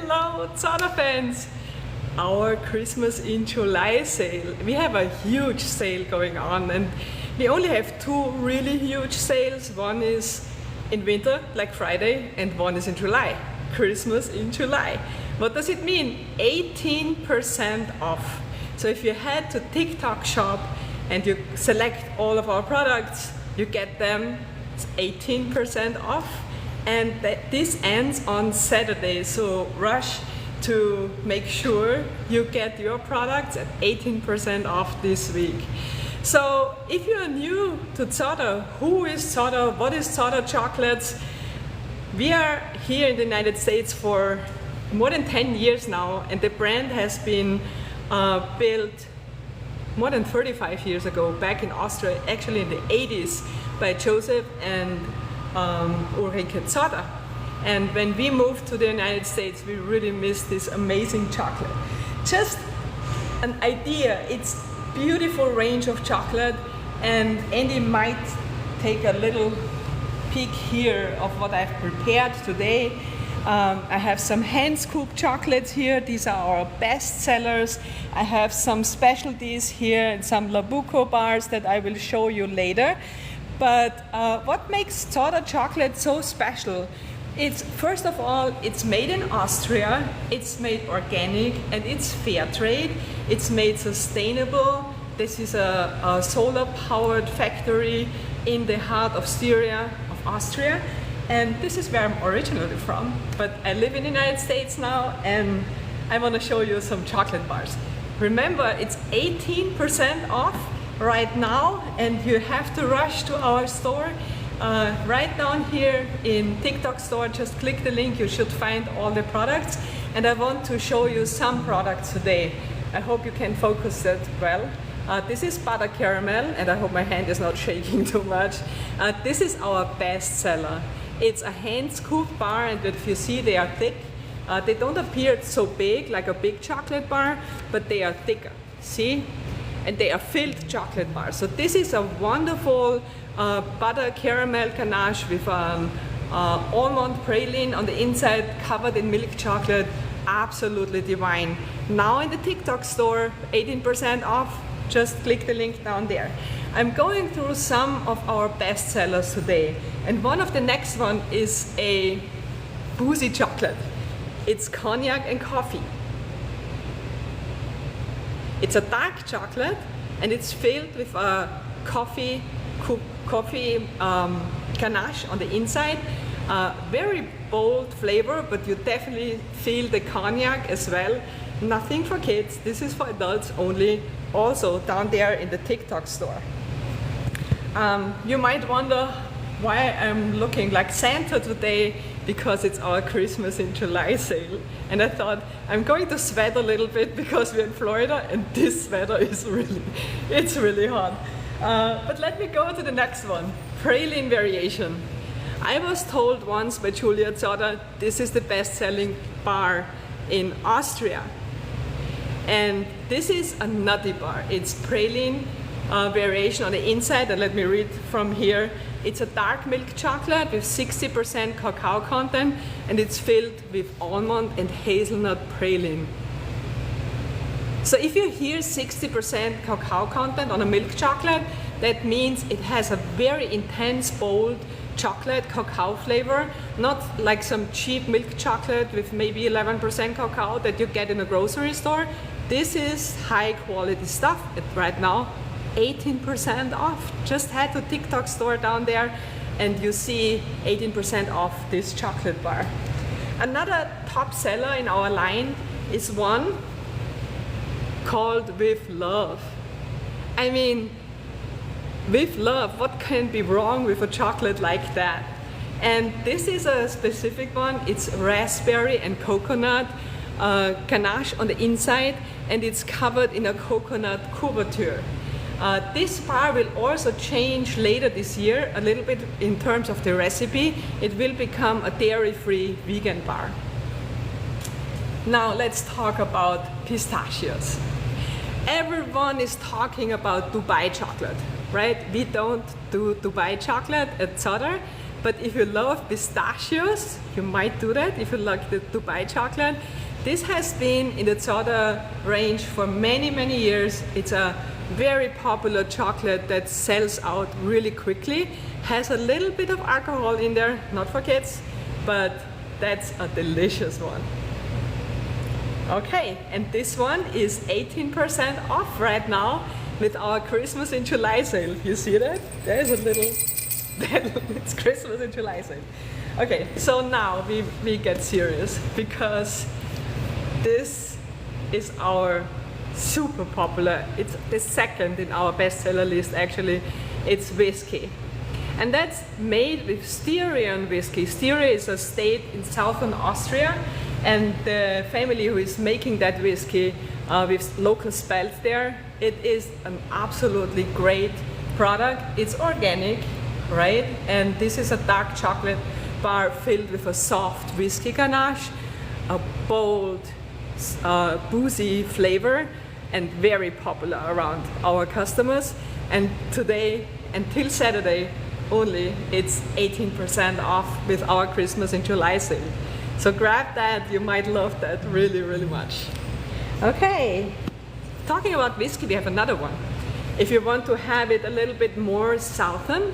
Hello, Zada fans! Our Christmas in July sale. We have a huge sale going on, and we only have two really huge sales. One is in winter, like Friday, and one is in July. Christmas in July. What does it mean? 18% off. So if you head to TikTok shop and you select all of our products, you get them 18% off. And this ends on Saturday, so rush to make sure you get your products at 18% off this week. So if you are new to Zada, who is Zada? What is Zada Chocolates? We are here in the United States for more than 10 years now, and the brand has been built more than 35 years ago, back in Austria, actually in the 80s, by Joseph and Ulrike Zada. And when we moved to the United States, we really missed this amazing chocolate. Just an idea, it's beautiful range of chocolate, and Andy might take a little peek here of what I've prepared today. I have some hand-scooped chocolates here. These are our best sellers. I have some specialties here and some Labuco bars that I will show you later. But what makes Zada chocolate so special? It's, first of all, it's made in Austria, it's made organic, and it's fair trade. It's made sustainable. This is a solar-powered factory in the heart of Styria, of Austria. And this is where I'm originally from. But I live in the United States now, and I want to show you some chocolate bars. Remember, it's 18% off right now, and you have to rush to our store. Right down here in TikTok store, just click the link, you should find all the products. And I want to show you some products today. I hope you can focus that well. This is butter caramel, and I hope my hand is not shaking too much. This is our best seller. It's a hand scoop bar, and if you see, they are thick. They don't appear so big like a big chocolate bar, but they are thicker, see? And they are filled chocolate bars. So this is a wonderful butter caramel ganache with almond praline on the inside, covered in milk chocolate. Absolutely divine. Now in the TikTok store, 18% off. Just click the link down there. I'm going through some of our best sellers today, and one of the next one is a boozy chocolate. It's cognac and coffee. It's a dark chocolate, and it's filled with a coffee ganache on the inside. Very bold flavor, but you definitely feel the cognac as well. Nothing for kids, this is for adults only, also down there in the TikTok store. You might wonder why I'm looking like Santa today, because it's our Christmas in July sale. And I thought, I'm going to sweat a little bit because we're in Florida and this weather is really hot. But let me go to the next one, praline variation. I was told once by Julia Zada, this is the best-selling bar in Austria. And this is a nutty bar. It's praline variation on the inside, and let me read from here. It's a dark milk chocolate with 60% cacao content, and it's filled with almond and hazelnut praline. So if you hear 60% cacao content on a milk chocolate, that means it has a very intense, bold chocolate cacao flavor, not like some cheap milk chocolate with maybe 11% cacao that you get in a grocery store. This is high quality stuff. Right now, 18% off. Just head to TikTok store down there and you see 18% off this chocolate bar. Another top seller in our line is one called With Love. I mean, with love, what can be wrong with a chocolate like that? And this is a specific one. It's raspberry and coconut ganache on the inside, and it's covered in a coconut couverture. This bar will also change later this year a little bit in terms of the recipe. It will become a dairy-free vegan bar. Now let's talk about pistachios. Everyone is talking about Dubai chocolate, right? We don't do Dubai chocolate at Zada, But if you love pistachios, you might do that. If you like the Dubai chocolate, this has been in the Zoda range for many, many years. It's a very popular chocolate that sells out really quickly. Has a little bit of alcohol in there, not for kids, but that's a delicious one. Okay, and this one is 18% off right now with our Christmas in July sale. You see that? There's a little, it's Christmas in July sale. Okay, so now we get serious because this is our super popular, it's the second in our bestseller list actually, it's whiskey. And that's made with Styrian whiskey. Styria is a state in southern Austria, and the family who is making that whiskey with local spelt there, it is an absolutely great product. It's organic, right? And this is a dark chocolate bar filled with a soft whiskey ganache, a bold, boozy flavor, and very popular around our customers. And today, until Saturday only, it's 18% off with our Christmas in July sale. So grab that, you might love that really, really much. Okay, talking about whiskey, we have another one. If you want to have it a little bit more southern,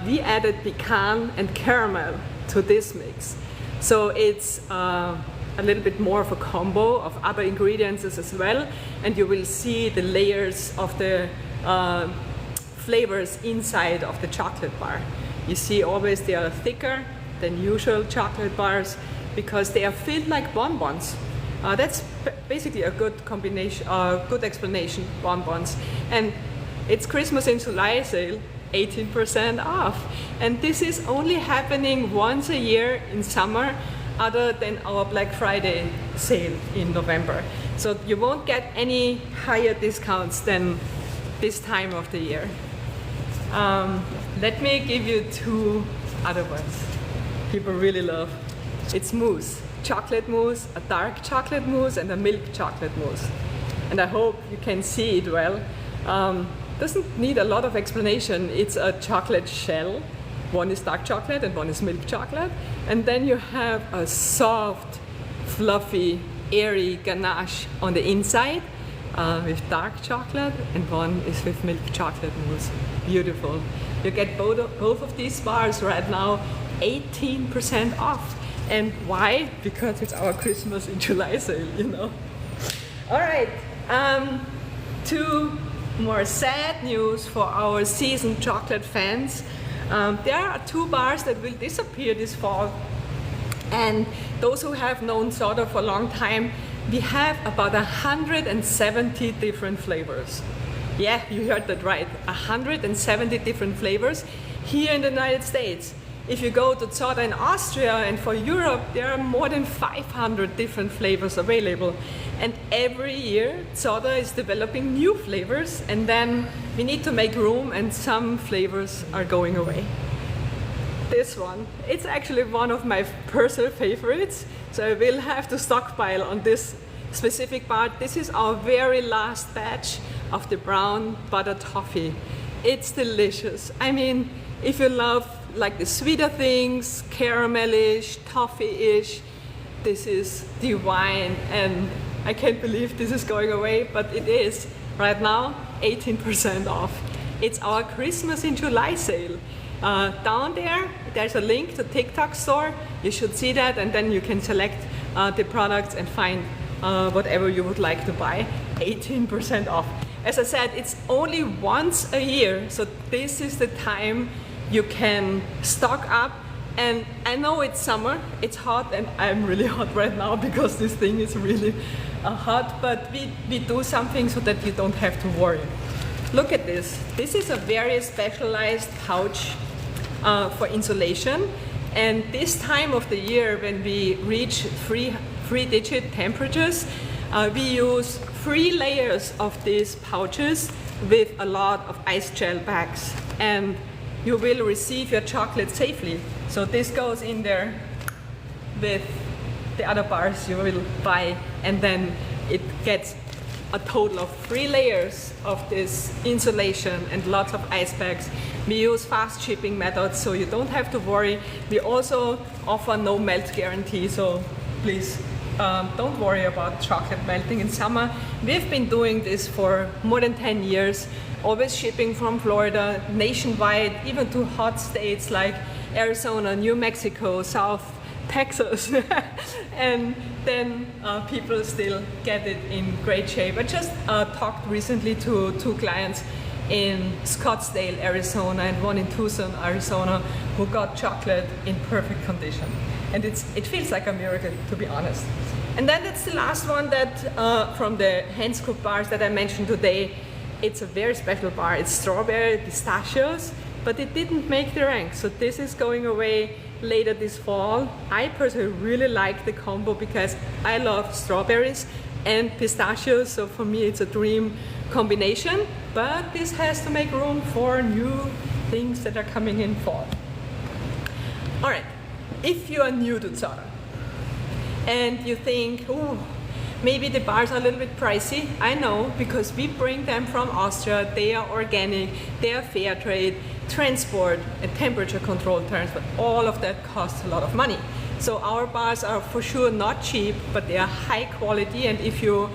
we added pecan and caramel to this mix. So it's a little bit more of a combo of other ingredients as well, and you will see the layers of the flavors inside of the chocolate bar. You see always they are thicker than usual chocolate bars because they are filled like bonbons. That's basically a good combination, good explanation, bonbons. And it's Christmas in July sale, 18% off. And this is only happening once a year in summer, other than our Black Friday sale in November. So you won't get any higher discounts than this time of the year. Let me give you two other ones people really love. It's mousse, chocolate mousse, a dark chocolate mousse, and a milk chocolate mousse. And I hope you can see it well. Doesn't need a lot of explanation. It's a chocolate shell. One is dark chocolate and one is milk chocolate. And then you have a soft, fluffy, airy ganache on the inside with dark chocolate, and one is with milk chocolate mousse. Beautiful. You get both of these bars right now 18% off. And why? Because it's our Christmas in July sale, you know. All right, two more sad news for our seasoned chocolate fans. There are two bars that will disappear this fall. And those who have known Zoda for a long time, we have about 170 different flavors. Yeah, you heard that right, 170 different flavors here in the United States. If you go to Zoda in Austria and for Europe, there are more than 500 different flavors available. And every year, Zoda is developing new flavors, and then we need to make room, and some flavors are going away. This one, it's actually one of my personal favorites, so I will have to stockpile on this specific part. This is our very last batch of the brown butter toffee. It's delicious. I mean, if you love like the sweeter things, caramelish, toffee-ish, this is divine, and I can't believe this is going away, but it is. Right now, 18% off. It's our Christmas in July sale. Down there, there's a link to TikTok store. You should see that, and then you can select the products and find whatever you would like to buy. 18% off. As I said, it's only once a year, so this is the time you can stock up. And I know it's summer, it's hot, and I'm really hot right now because this thing is really hot, but we do something so that you don't have to worry. Look at this. This is a very specialized pouch for insulation, and this time of the year when we reach three-digit temperatures, we use 3 layers of these pouches with a lot of ice gel bags, and you will receive your chocolate safely. So this goes in there with the other bars you will buy, and then it gets a total of 3 layers of this insulation and lots of ice packs. We use fast shipping methods, so you don't have to worry. We also offer no melt guarantee, so please don't worry about chocolate melting in summer. We've been doing this for more than 10 years, always shipping from Florida, nationwide, even to hot states like Arizona, New Mexico, South Texas, and then people still get it in great shape. I just talked recently to 2 clients in Scottsdale, Arizona, and one in Tucson, Arizona, who got chocolate in perfect condition. And it feels like a miracle, to be honest. And then that's the last one that from the hand scoop bars that I mentioned today. It's a very special bar. It's strawberry, pistachios, but it didn't make the rank. So this is going away later this fall. I personally really like the combo because I love strawberries and pistachios. So for me, it's a dream combination, but this has to make room for new things that are coming in fall. All right, if you are new to Zara and you think, oh, maybe the bars are a little bit pricey, I know, because we bring them from Austria. They are organic, they are fair trade, transport and temperature control terms, but all of that costs a lot of money. So our bars are for sure not cheap, but they are high quality. And if you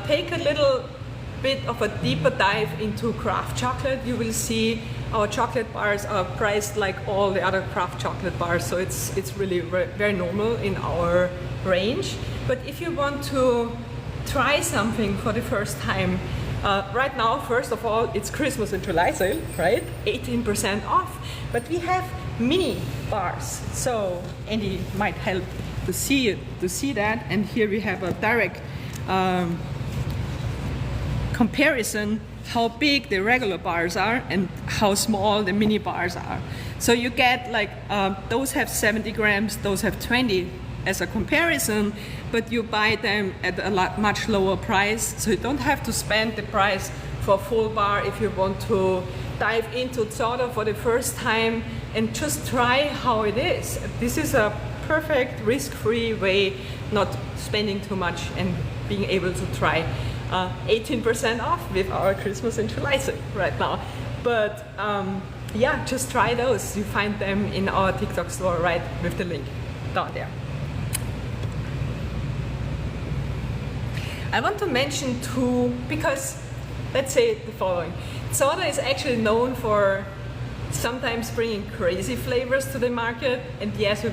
take a little bit of a deeper dive into craft chocolate, you will see our chocolate bars are priced like all the other craft chocolate bars. So it's really very normal in our range. But if you want to try something for the first time, right now, first of all, it's Christmas and July sale, right? 18% off. But we have mini bars, so Andy might help to see that. And here we have a direct comparison how big the regular bars are and how small the mini bars are. So you get like those have 70 grams, those have 20 as a comparison, but you buy them at a much lower price, so you don't have to spend the price for a full bar if you want to dive into Zara for the first time and just try how it is. This is a perfect risk-free way, not spending too much and being able to try 18% off with our Christmas and July sale right now. But yeah, just try those. You find them in our TikTok store right with the link down there. I want to mention too, because let's say the following. Zara is actually known for sometimes bringing crazy flavors to the market, and yes, we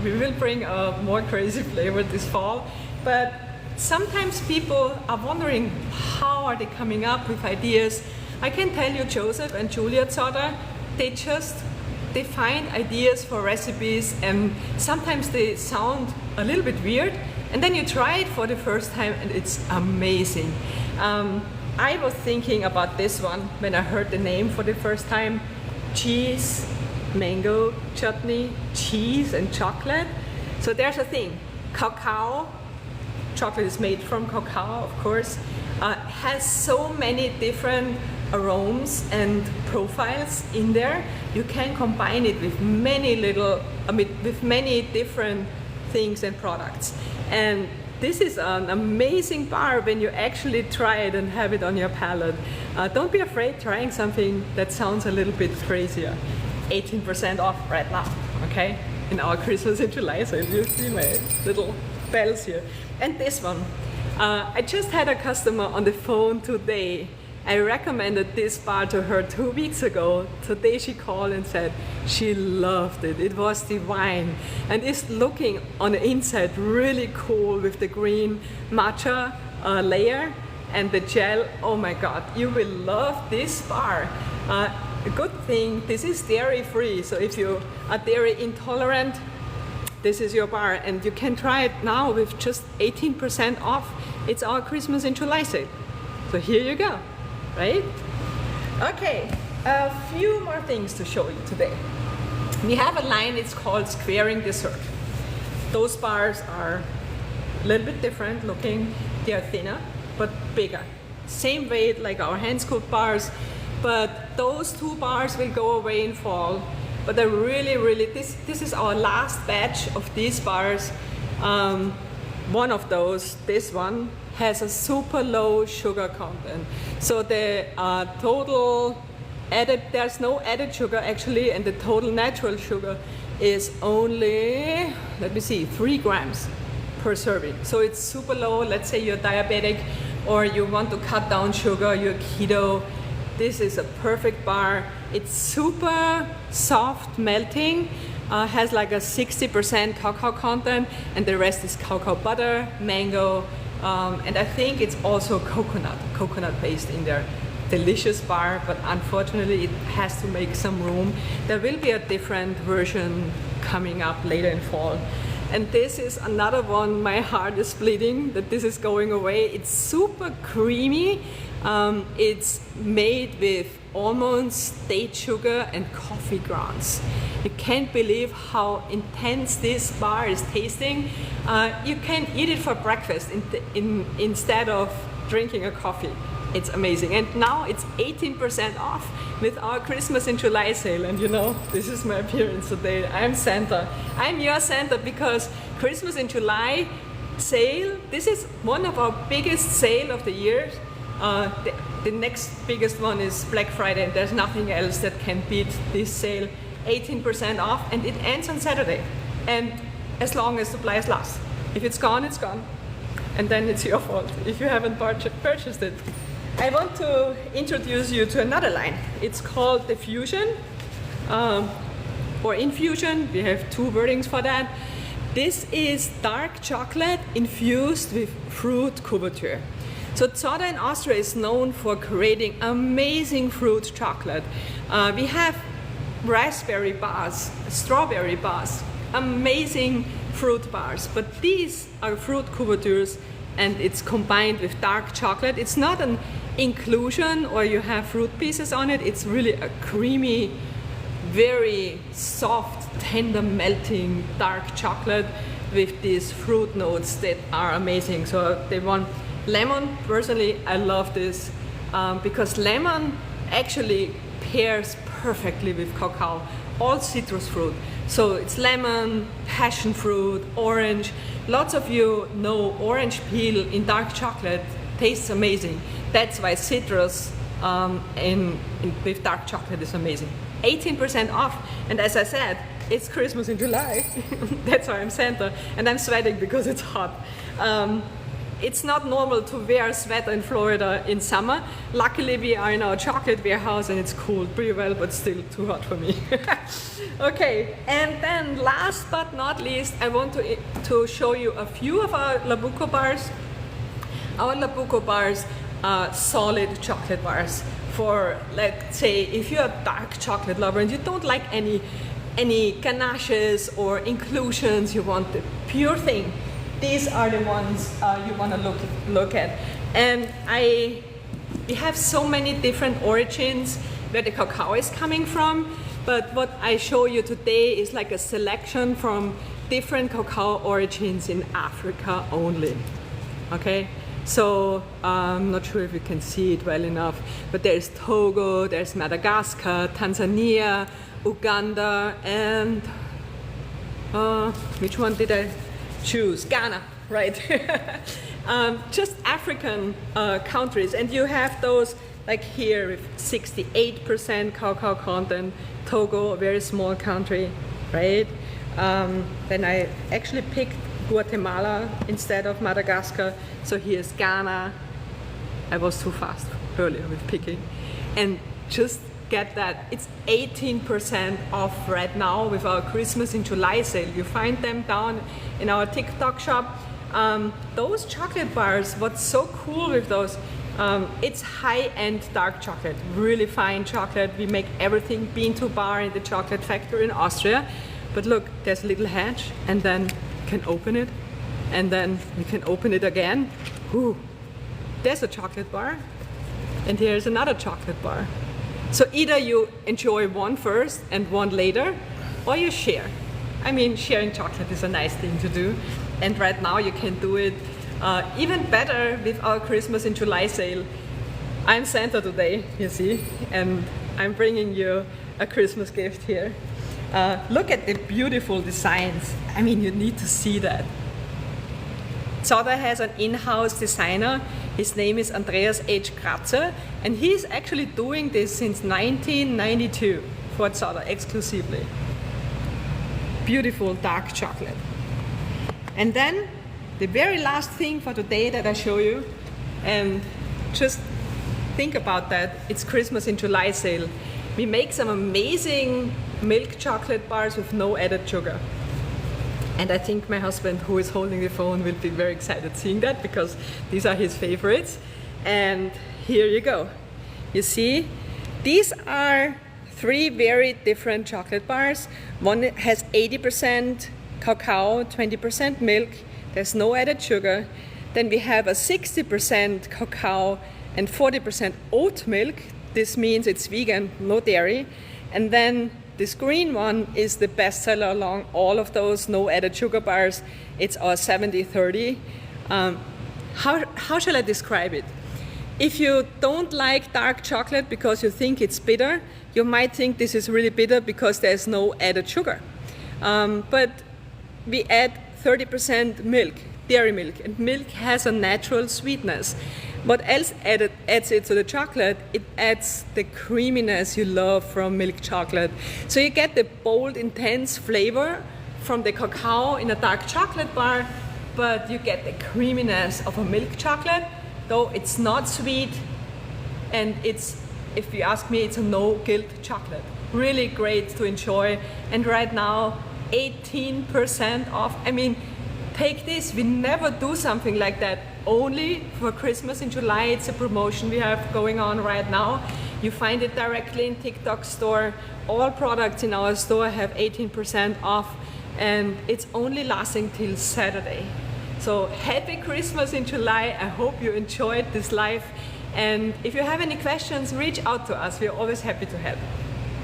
will bring a more crazy flavor this fall. But sometimes people are wondering, how are they coming up with ideas? I can tell you, Joseph and Julia Zara, they find ideas for recipes, and sometimes they sound a little bit weird, and then you try it for the first time and it's amazing. I was thinking about this one when I heard the name for the first time. Cheese, mango chutney, cheese and chocolate. So there's a thing, cacao, chocolate is made from cacao, of course, has so many different aromas and profiles in there. You can combine it with many different things and products. And this is an amazing bar when you actually try it and have it on your palate. Don't be afraid trying something that sounds a little bit crazier. 18% off right now, okay? In our Christmas and July sale, you see my little bells here. And this one, I just had a customer on the phone today. I recommended this bar to her 2 weeks ago. Today she called and said she loved it. It was divine. And it's looking on the inside really cool with the green matcha layer and the gel. Oh my God, you will love this bar. A good thing, this is dairy free. So if you are dairy intolerant, this is your bar. And you can try it now with just 18% off. It's our Christmas in July sale. So here you go. Right? Okay, a few more things to show you today. We have a line, it's called Squaring Dessert. Those bars are a little bit different looking. They are thinner, but bigger. Same weight like our hand scoop bars, but those 2 bars will go away in fall. But I this is our last batch of these bars. one of those, this one, has a super low sugar content. So the total added, there's no added sugar actually, and the total natural sugar is only, let me see, 3 grams per serving. So it's super low. Let's say you're diabetic or you want to cut down sugar, you're keto. This is a perfect bar. It's super soft melting, has like a 60% cacao content, and the rest is cacao butter, mango, and I think it's also coconut paste in there. Delicious bar, but unfortunately it has to make some room. There will be a different version coming up later in fall. And this is another one, my heart is bleeding that this is going away. It's super creamy. It's made with almonds, date sugar, and coffee grounds. You can't believe how intense this bar is tasting. You can eat it for breakfast instead of drinking a coffee. It's amazing. And now it's 18% off with our Christmas in July sale. And you know, this is my appearance today. I'm Santa. I'm your Santa because Christmas in July sale, this is one of our biggest sale of the year. The next biggest one is Black Friday, and there's nothing else that can beat this sale. 18% off, and it ends on Saturday. And as long as supplies last. If it's gone, it's gone. And then it's your fault if you haven't purchased it. I want to introduce you to another line. It's called the Fusion, or Infusion. We have 2 wordings for that. This is dark chocolate infused with fruit couverture. So Zoda in Austria is known for creating amazing fruit chocolate. We have raspberry bars, strawberry bars, amazing fruit bars, but these are fruit couvertures and it's combined with dark chocolate. It's not an inclusion or you have fruit pieces on it. It's really a creamy, very soft, tender melting dark chocolate with these fruit notes that are amazing. So they want lemon. Personally, I love this because lemon actually pairs perfectly with cacao, all citrus fruit. So it's lemon, passion fruit, orange. Lots of you know orange peel in dark chocolate tastes amazing. That's why citrus with dark chocolate is amazing. 18% off, and as I said, it's Christmas in July. That's why I'm Santa, and I'm sweating because it's hot. It's not normal to wear a sweater in Florida in summer. Luckily, we are in our chocolate warehouse and it's cooled pretty well, but still too hot for me. Okay, and then last but not least, I want to show you a few of our Labuco bars. Our Labuco bars are solid chocolate bars for, let's say, if you're a dark chocolate lover and you don't like any ganaches or inclusions, you want the pure thing. These are the ones you want to look at. And we have so many different origins where the cacao is coming from, but what I show you today is like a selection from different cacao origins in Africa only. Okay, so I'm not sure if you can see it well enough, but there's Togo, there's Madagascar, Tanzania, Uganda, and which one did I choose? Ghana, right? Just African countries, and you have those like here with 68% cacao content, Togo, a very small country, right? Then I actually picked Guatemala instead of Madagascar, so here's Ghana. I was too fast earlier with picking, and just get that, it's 18% off right now with our Christmas in July sale. You find them down in our TikTok shop. Those chocolate bars, what's so cool with those, it's high-end dark chocolate, really fine chocolate. We make everything bean to bar in the chocolate factory in Austria. But look, there's a little hatch, and then you can open it, and then you can open it again. Ooh, there's a chocolate bar, and here's another chocolate bar. So either you enjoy one first and one later, or you share. I mean, sharing chocolate is a nice thing to do. And right now you can do it even better with our Christmas in July sale. I'm Santa today, you see, and I'm bringing you a Christmas gift here. Look at the beautiful designs. I mean, you need to see that. Zotter has an in-house designer. His name is Andreas H. Kratzer, and he's actually doing this since 1992 for Zotter exclusively. Beautiful dark chocolate. And then the very last thing for today that I show you, and just think about that, it's Christmas in July sale. We make some amazing milk chocolate bars with no added sugar. And I think my husband, who is holding the phone, will be very excited seeing that, because these are his favorites. And here you go. You see, these are 3 very different chocolate bars. One has 80% cacao, 20% milk. There's no added sugar. Then we have a 60% cacao and 40% oat milk. This means it's vegan, no dairy. And then this green one is the best seller along all of those no added sugar bars. It's our 70-30. How shall I describe it? If you don't like dark chocolate because you think it's bitter, you might think this is really bitter because there's no added sugar. But we add 30% milk, dairy milk, and milk has a natural sweetness. What else adds it to the chocolate? It adds the creaminess you love from milk chocolate. So you get the bold, intense flavor from the cacao in a dark chocolate bar, but you get the creaminess of a milk chocolate, though it's not sweet, and it's, if you ask me, it's a no-guilt chocolate. Really great to enjoy, and right now, 18% off. I mean, take this, we never do something like that. Only for Christmas in July, it's a promotion we have going on right now. You find it directly in TikTok store. All products in our store have 18% off, and it's only lasting till Saturday. So happy Christmas in July. I hope you enjoyed this live. And if you have any questions, reach out to us. We're always happy to help.